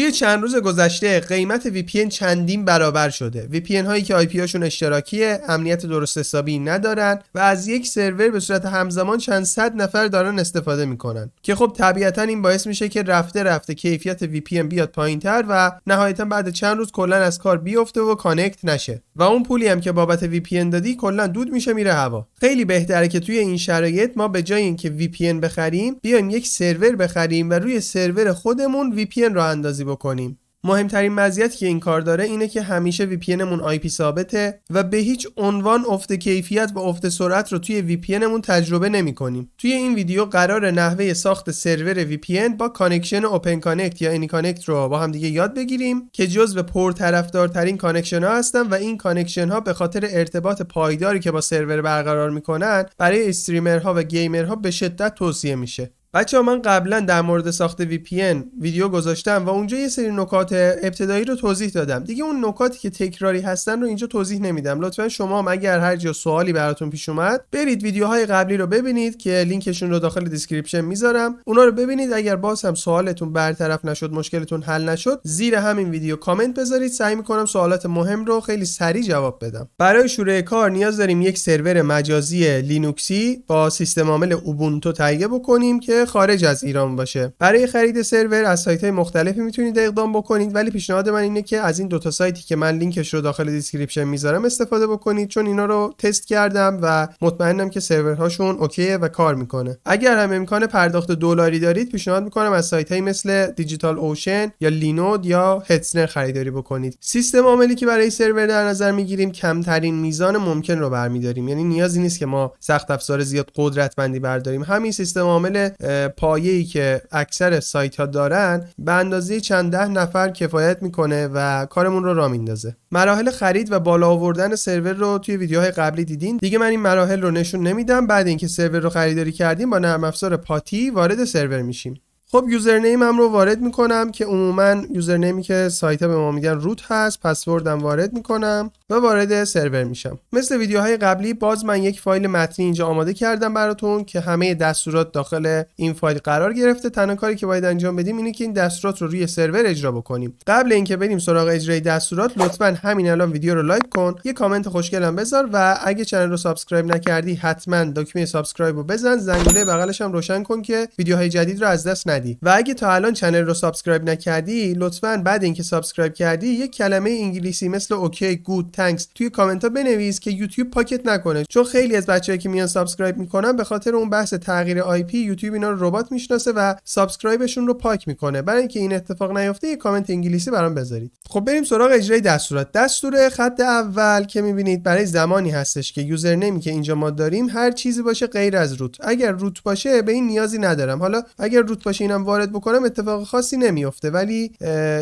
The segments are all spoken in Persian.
توی چند روز گذشته قیمت VPN چندین برابر شده. VPN هایی که IP هاشون اشتراکیه، امنیت درست حسابی ندارن و از یک سرور به صورت همزمان چند صد نفر دارن استفاده میکنن که خب طبیعتا این باعث میشه که رفته کیفیت VPN بیاد پایینتر و نهایتا بعد چند روز کلا از کار بیفته و کانکت نشه و اون پولی هم که بابت VPN دادی کلا دود میشه میره هوا. خیلی بهتره که توی این شرایط ما به جای اینکه VPN بخریم بیایم یک سرور بخریم و روی سرور خودمون VPN رو اندازی بکنیم. مهمترین مزیتی که این کار داره اینه که همیشه VPNمون IP ثابته و به هیچ عنوان افت کیفیت و افت سرعت رو توی VPNمون تجربه نمی‌کنیم. توی این ویدیو قرار نحوه ساخت سرور VPN با کانکشن اوپن کانکت یا اینی کانکت رو با هم دیگه یاد بگیریم که جزو پرطرفدارترین کانکشن ها هستن و این کانکشن ها به خاطر ارتباط پایداری که با سرور برقرار میکنن برای استریمرها و گیمرها به شدت توصیه میشه. بچه‌ها من قبلا در مورد ساخت VPN ویدیو گذاشتم و اونجا یه سری نکات ابتدایی رو توضیح دادم. دیگه اون نکاتی که تکراری هستن رو اینجا توضیح نمیدم. لطفا شما هم اگر هر جا سوالی براتون پیش اومد برید ویدیوهای قبلی رو ببینید که لینکشون رو داخل دیسکریپشن میذارم. اونا رو ببینید. اگر باز هم سوالتون برطرف نشد، مشکلتون حل نشد، زیر همین ویدیو کامنت بذارید. سعی می‌کنم سوالات مهم رو خیلی سریع جواب بدم. برای شروع کار نیاز داریم یک سرور مجازی لینوکسی با سیستم عامل اوبونتو تهیه بکنیم که خارج از ایران باشه. برای خرید سرور از سایت‌های مختلفی میتونید اقدام بکنید، ولی پیشنهاد من اینه که از این دو تا سایتی که من لینکش رو داخل دیسکریپشن میذارم استفاده بکنید، چون اینا رو تست کردم و مطمئنم که سرورهاشون اوکیه و کار میکنه. اگر هم امکان پرداخت دلاری دارید پیشنهاد میکنم از سایت‌های مثل دیجیتال اوشن یا لینود یا هتسنر خریداری بکنید. سیستم عاملی که برای سرور در نظر میگیریم کمترین میزان ممکن رو برمی‌داریم، یعنی نیازی نیست که ما سخت افزار زیاد قدرتمندی برداریم. همین سیستم عامل پایه‌ای که اکثر سایت‌ها دارن به اندازه چند ده نفر کفایت میکنه و کارمون رو راه میندازه. مراحل خرید و بالا آوردن سرور رو توی ویدیوهای قبلی دیدین. دیگه من این مراحل رو نشون نمیدم. بعد اینکه سرور رو خریداری کردیم با نرم افزار پاتی وارد سرور میشیم. خب یوزرنیمم رو وارد میکنم که عموما یوزرنیمی که سایت‌ها به ما میگن روت هست. پسوردم وارد میکنم و وارد سرور میشم. مثل ویدیوهای قبلی باز من یک فایل متنی اینجا آماده کردم براتون که همه دستورات داخل این فایل قرار گرفته. تنها کاری که باید انجام بدیم اینه که این دستورات رو روی سرور اجرا بکنیم. قبل اینکه بریم سراغ اجرای دستورات لطفاً همین الان ویدیو رو لایک کن، یه کامنت خوشگلم بذار و اگه کانال رو سابسکرایب نکردی حتما دکمه سابسکرایب رو بزن، زنگوله بغلش هم روشن کن که ویدیوهای جدید رو از دست ندی. و اگه تا الان کانال رو سابسکرایب نکردی لطفاً بعد اینکه سابسکرایب کردی یک کلمه انگلیسی مثل اوکی، گود، تانکس توی کامنت ها بنویس که یوتیوب پاکت نکنه، چون خیلی از بچه‌ها که میان سابسکرایب میکنن به خاطر اون بحث تغییر آی پی یوتیوب اینا رو ربات میشناسه و سابسکرایبشون رو پاک میکنه. برای اینکه این اتفاق نیفته یک کامنت انگلیسی برام بذارید. خب بریم سراغ اجرای دستورات. دستور خط اول که میبینید برای زمانی هستش که یوزرنیمی که اینجا ما داریم هر چیزی باشه غیر از روت. اگر روت باشه به این نیازی ندارم. حالا اگر روت باشه اینم وارد بکنم اتفاق خاصی نمیفته، ولی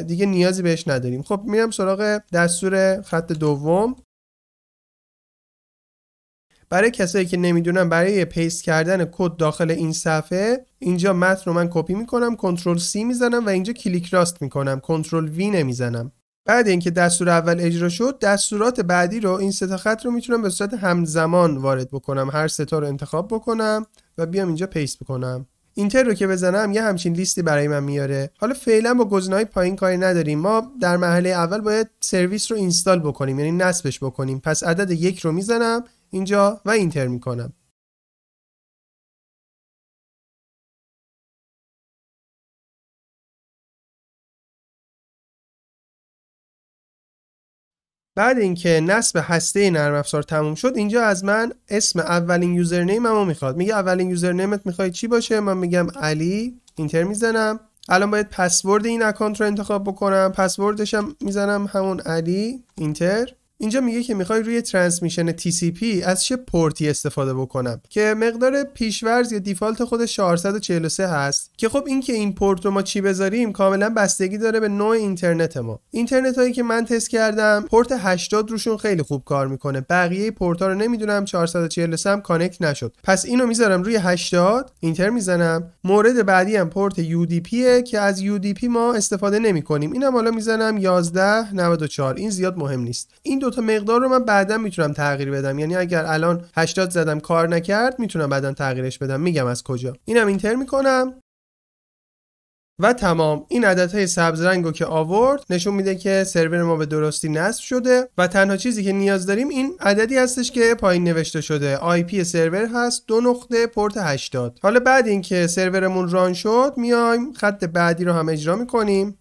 دیگه نیازی بهش نداریم. خب میرم سراغ دستور خط دوم. برای کسایی که نمیدونن برای پیست کردن کد داخل این صفحه اینجا متن رو من کپی میکنم، کنترل C میزنم و اینجا کلیک راست میکنم، کنترل V نمیزنم. بعد اینکه دستور اول اجرا شد دستورات بعدی رو این سه تا خط رو میتونم به صورت همزمان وارد بکنم. هر سه تا رو انتخاب بکنم و بیام اینجا پیست بکنم. اینتر رو که بزنم یه همچین لیستی برای من میاره. حالا فعلا با گزینه‌های پایین کاری نداریم. ما در مرحله اول باید سرویس رو اینستال بکنیم، یعنی نصبش بکنیم. پس عدد 1 رو میزنم اینجا و اینتر میکنم. بعد اینکه نصب هسته نرم افزار تموم شد اینجا از من اسم اولین یوزرنیممو میخواد. میگه اولین یوزرنیمت میخوای چی باشه؟ من میگم علی، اینتر میزنم. الان باید پسورد این اکانت رو انتخاب بکنم. پسوردش هم میزنم همون علی، اینتر. اینجا میگه که میخوای روی ترانسمیشن TCP از چه پورتی استفاده بکنم که مقدار پیشورز یا دیفالت خودش 443 هست که خب این که این پورت رو ما چی بذاریم کاملا بستگی داره به نوع اینترنت ما. اینترنت هایی که من تست کردم پورت 80 روشون خیلی خوب کار میکنه. بقیه پورت ها رو نمیدونم، 443 هم کانکت نشد. پس اینو میذارم روی 80، اینتر میزنم. مورد بعدی هم پورت UDP که از UDP ما استفاده نمیکنیم. اینم حالا میزنم 1194. این زیاد مهم نیست. این دو تا مقدار رو من بعدا میتونم تغییر بدم، یعنی اگر الان 80 زدم کار نکرد میتونم بعدا تغییرش بدم. میگم از کجا. اینم اینتر میکنم. و تمام. این عددهای سبز رنگو که آورد نشون میده که سرور ما به درستی نصب شده و تنها چیزی که نیاز داریم این عددی هستش که پایین نوشته شده. آی پی سرور هست 2 نقطه پورت 80. حالا بعد اینکه سرورمون ران شد میایم خط بعدی رو هم اجرا میکنیم.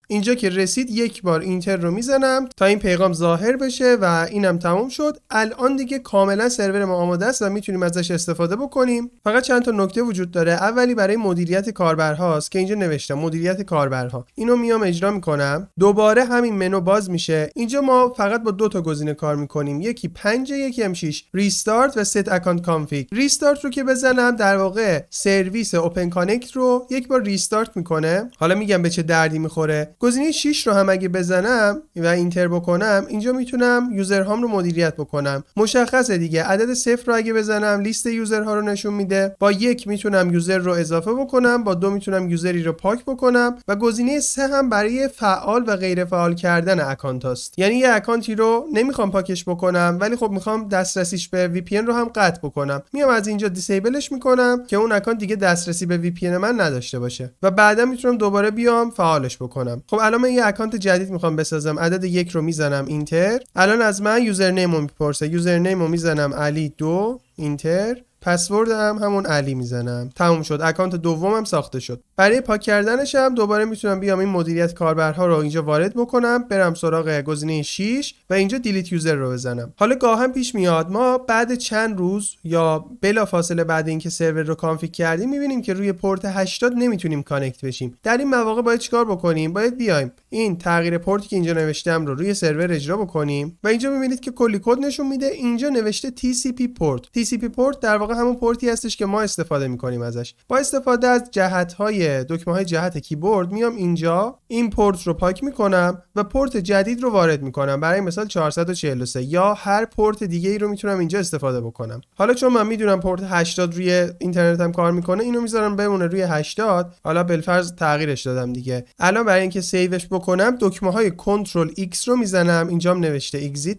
اینجا که رسید یک بار اینتر رو میزنم تا این پیغام ظاهر بشه و اینم تموم شد. الان دیگه کاملا سرور ما آماده است و میتونیم ازش استفاده بکنیم. فقط چند تا نکته وجود داره. اولی برای مدیریت کاربرهاست که اینجا نوشتم مدیریت کاربرها. اینو میام اجرا میکنم. دوباره همین منو باز میشه. اینجا ما فقط با 2 تا گزینه کار میکنیم. یکی 5 یکی هم 6. ریستارت و set account config. ریستارت رو که بزنم در واقع سرویس اوپن کانکت رو یک بار ریستارت میکنه. حالا میگم به چه دردی میخوره. گزینه 6 رو هم اگه بزنم و اینتر بکنم اینجا میتونم یوزرهام رو مدیریت بکنم. مشخصه دیگه. عدد 0 رو اگه بزنم لیست یوزرها رو نشون میده. با 1 میتونم یوزر رو اضافه بکنم، با 2 میتونم یوزری رو پاک بکنم و گزینه 3 هم برای فعال و غیر فعال کردن اکانت است. یعنی یه اکانتی رو نمیخوام پاکش بکنم ولی خب میخوام دسترسیش به وی پی ان رو هم قطع بکنم. میام از اینجا دیسیبلش میکنم که اون اکانت دیگه دسترسی به وی پی ان من نداشته باشه و بعدا میتونم دوباره بیام فعالش بکنم. خب الان من یه اکانت جدید میخوام بسازم. عدد 1 رو میزنم اینتر. الان از من یوزرنیم رو میپرسه. یوزرنیم رو میزنم علی 2 اینتر. پسورد هم همون علی میزنم. تموم شد. اکانت دومم ساخته شد. برای پاک کردنش هم دوباره میتونم بیام این مدیریت کاربرها رو اینجا وارد بکنم، برم سراغ گزینه 6 و اینجا دیلیت یوزر رو بزنم. حالا گاهم پیش میاد ما بعد چند روز یا بلافاصله بعد اینکه سرور رو کانفیگ کردیم میبینیم که روی پورت 80 نمیتونیم کانکت بشیم. در این مواقع باید چیکار بکنیم؟ باید بیایم این تغییر پورتی که اینجا نوشتم رو روی سرور اجرا بکنیم و اینجا میبینید که کلی کد نشون میده. اینجا نوشته TCP پورت. TCP پورت در واقع همون پورتی هستش که ما استفاده میکنیم ازش. با استفاده از جهت‌های دکمه‌های جهت کیبورد میام اینجا این پورت رو پاک میکنم و پورت جدید رو وارد میکنم. برای مثال 443 یا هر پورت دیگه ای رو میتونم اینجا استفاده بکنم. حالا چون من میدونم پورت 80 روی اینترنت هم کار میکنه اینو میذارم بمونه روی 80. حالا بالفرض تغییرش دادم دیگه. الان برای اینکه سیوش بکنم دکمه‌های کنترل X رو میزنم. اینجام نوشته exit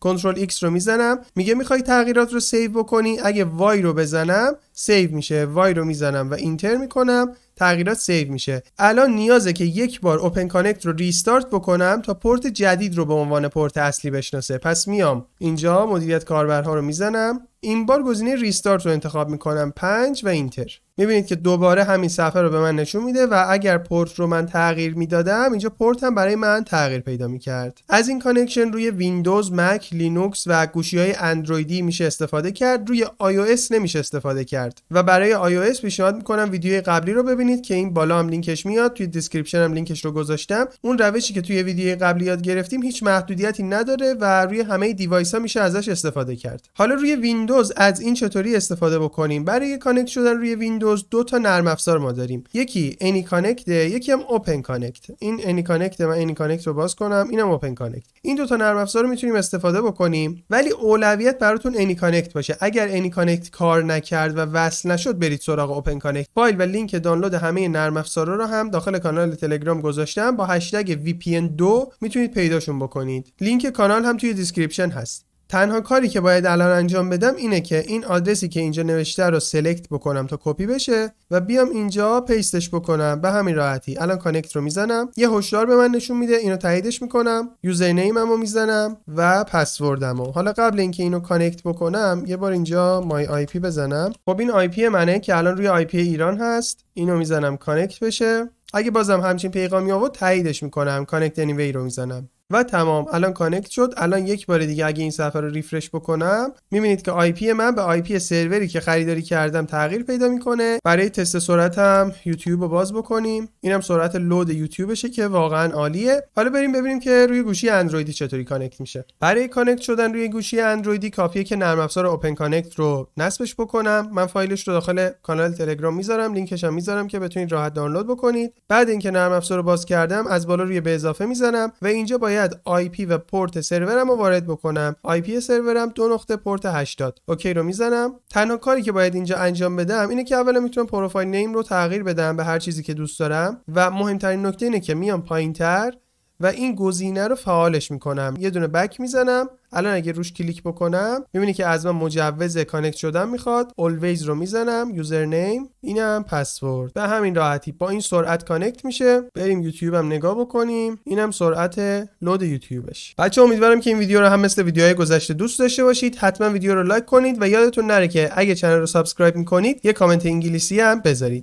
کنترل X رو میزنم. میگه میخوای تغییرات رو سیو بکنی. اگه وای رو بزنم سیو میشه. وای رو میزنم و اینتر میکنم. تغییرات سیو میشه. الان نیازه که یک بار اوپن کانکت رو ریستارت بکنم تا پورت جدید رو به عنوان پورت اصلی بشناسه. پس میام اینجا مدیریت کاربرها رو میزنم. این بار گزینه ریستارت رو انتخاب میکنم 5 و اینتر. میبینید که دوباره همین صفحه رو به من نشون میده و اگر پورت رو من تغییر میدادم اینجا پورت هم برای من تغییر پیدا میکرد. از این کانکشن روی ویندوز، مک، لینوکس و گوشی‌های اندرویدی میشه استفاده کرد. روی iOS نمیشه استفاده کرد و برای iOS پیشنهاد میکنم ویدیوی قبلی رو ببینید که این بالا هم لینکش میاد. توی دیسکریپشن هم لینکش رو گذاشتم. اون روشی که توی ویدیوی قبلی یاد گرفتیم هیچ محدودیتی نداره و روی همه دیوایس‌ها میشه ازش استفاده کرد. حالا روی ویندوز از این چطوری استفاده بکنیم؟ برای کانکت شدن روی ویندوز 2 تا نرم افزار ما داریم. یکی AnyConnect، یکی هم OpenConnect. این AnyConnect من AnyConnect رو باز کنم، اینم OpenConnect. این 2 تا نرم افزار رو میتونیم استفاده بکنیم ولی اولویت براتون AnyConnect باشه. اگر AnyConnect کار نکرد و وصل نشد برید سراغ OpenConnect. فایل و لینک دانلود همه نرم افزارا رو هم داخل کانال تلگرام گذاشتم. با هشتگ VPN2 میتونید پیداشون بکنید. لینک کانال هم توی دیسکریپشن هست. تنها کاری که باید الان انجام بدم اینه که این آدرسی که اینجا نوشته رو سلکت بکنم تا کپی بشه و بیام اینجا پیستش بکنم. به همین راحتی. الان کانکت رو میزنم. یه هشدار به من نشون میده. اینو تاییدش میکنم. یوزرنیممو میزنم و پسوردمو. حالا قبل اینکه اینو کانکت بکنم یه بار اینجا مای آی پی بزنم. خب این آی پی منه که الان روی آی پی ایران هست. اینو میزنم کانکت بشه. اگه بازم همچین پیغامی آورد تاییدش میکنم. کانکت انیوی رو میزنم. و تمام. الان کانکت شد. الان یک بار دیگه اگه این صفحه رو ریفرش بکنم میبینید که آی پی من به آی پی سروری که خریداری کردم تغییر پیدا میکنه. برای تست سرعتم یوتیوب رو باز بکنیم. اینم سرعت لود یوتیوبشه که واقعا عالیه. حالا بریم ببینیم که روی گوشی اندرویدی چطوری کانکت میشه. برای کانکت شدن روی گوشی اندرویدی کافیه که نرم افزار اوپن کانکت رو نصبش بکنم. من فایلش رو داخل کانال تلگرام میذارم. لینکش هم میذارم که بتونید راحت دانلود بکنید. بعد اینکه نرم افزار رو باز کردم از بالا روی به اضافه میزنم و اینجا باید آی پی و پورت سرورم رو وارد بکنم. آی پی سرورم 2 نقطه پورت 80. اوکی رو میزنم. تنها کاری که باید اینجا انجام بدم اینه که اولا میتونم پروفایل نیم رو تغییر بدم به هر چیزی که دوست دارم و مهمترین نکته اینه که میام پایینتر و این گزینه رو فعالش میکنم. یه دونه بک میزنم. الان اگه روش کلیک بکنم میبینی که از من مجوز کانکت شدن میخواد. always رو میزنم، یوزرنیم، اینم پسورد. به همین راحتی با این سرعت کانکت میشه. بریم یوتیوب هم نگاه بکنیم. اینم سرعت لود یوتیوبش. بچه‌ها امیدوارم که این ویدیو رو هم مثل ویدیوهای گذشته دوست داشته باشید. حتما ویدیو رو لایک کنید و یادتون نره که اگه چنل رو سابسکرایب میکنید یه کامنت انگلیسی هم بذارید.